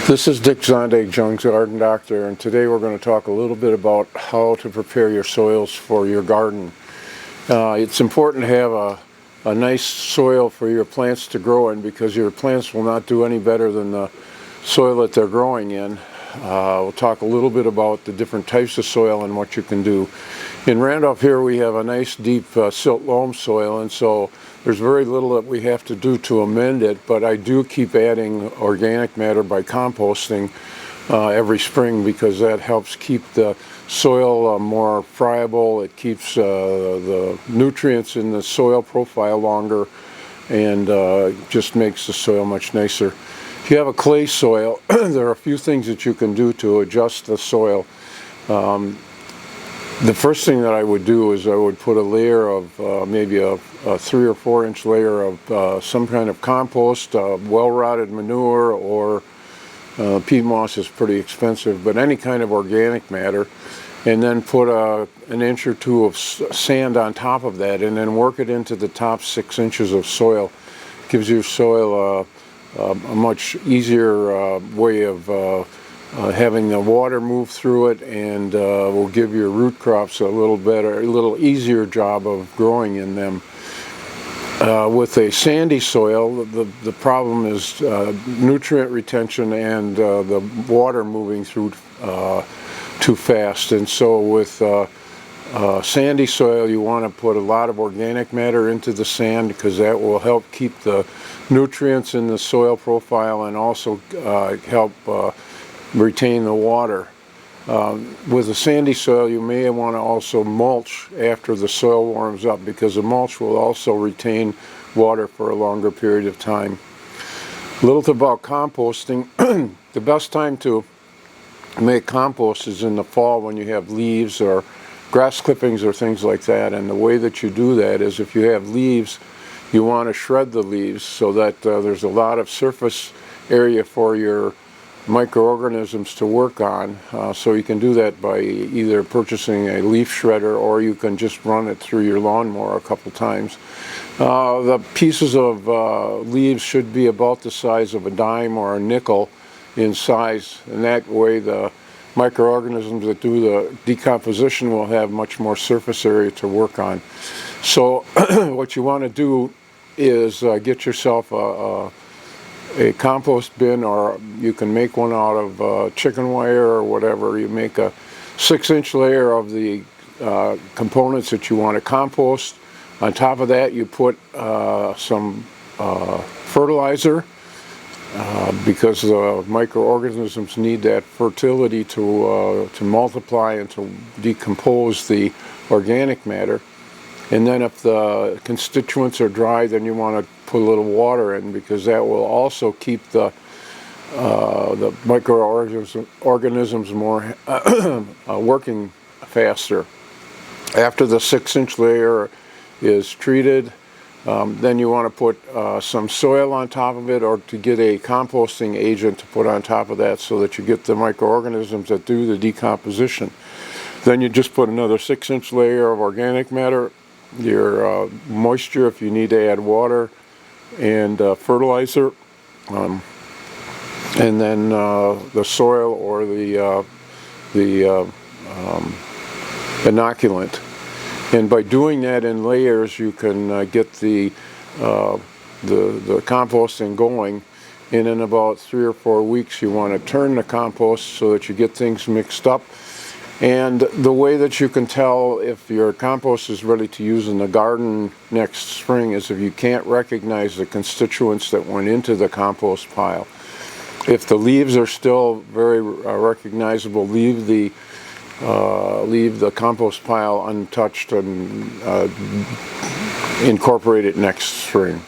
This is Dick Zonde, Jung's Garden Doctor, and today we're going to talk a little bit about how to prepare your soils for your garden. It's important to have a nice soil for your plants to grow in, because your plants will not do any better than the soil that they're growing in. We'll talk a little bit about the different types of soil and what you can do. In Randolph here we have a nice deep silt loam soil, and so there's very little that we have to do to amend it, but I do keep adding organic matter by composting every spring, because that helps keep the soil more friable. It keeps the nutrients in the soil profile longer, and just makes the soil much nicer. If you have a clay soil, there are a few things that you can do to adjust the soil. The first thing that I would do is I would put a layer of maybe a 3 or 4 inch layer of some kind of compost, well-rotted manure, or peat moss is pretty expensive, but any kind of organic matter, and then put an inch or two of sand on top of that, and then work it into the top 6 inches of soil. Gives your soil a much easier way of having the water move through it, and will give your root crops a little easier job of growing in them. With a sandy soil, the problem is nutrient retention and the water moving through too fast. And so with sandy soil, you want to put a lot of organic matter into the sand, because that will help keep the nutrients in the soil profile and also help retain the water. With a sandy soil, you may want to also mulch after the soil warms up, because the mulch will also retain water for a longer period of time. A little about composting. The best time to make compost is in the fall, when you have leaves or grass clippings or things like that. And the way that you do that is, if you have leaves, you want to shred the leaves so that there's a lot of surface area for your microorganisms to work on. So you can do that by either purchasing a leaf shredder, or you can just run it through your lawnmower a couple times. The pieces of leaves should be about the size of a dime or a nickel in size, and that way the microorganisms that do the decomposition will have much more surface area to work on. So what you want to do is get yourself a compost bin, or you can make one out of chicken wire or whatever. You make a 6-inch layer of the components that you want to compost. On top of that, you put some fertilizer, because the microorganisms need that fertility to multiply and to decompose the organic matter. And then if the constituents are dry, then you want to put a little water in, because that will also keep the microorganisms more working faster. After the 6-inch layer is treated, then you want to put some soil on top of it, or to get a composting agent to put on top of that, so that you get the microorganisms that do the decomposition. Then you just put another 6-inch layer of organic matter, your moisture if you need to add water, and fertilizer, and then the soil or the inoculant. And by doing that in layers, you can get the composting going. And in about 3 or 4 weeks, you want to turn the compost so that you get things mixed up. And the way that you can tell if your compost is ready to use in the garden next spring is if you can't recognize the constituents that went into the compost pile. If the leaves are still very recognizable, leave the compost pile untouched, and incorporate it next spring.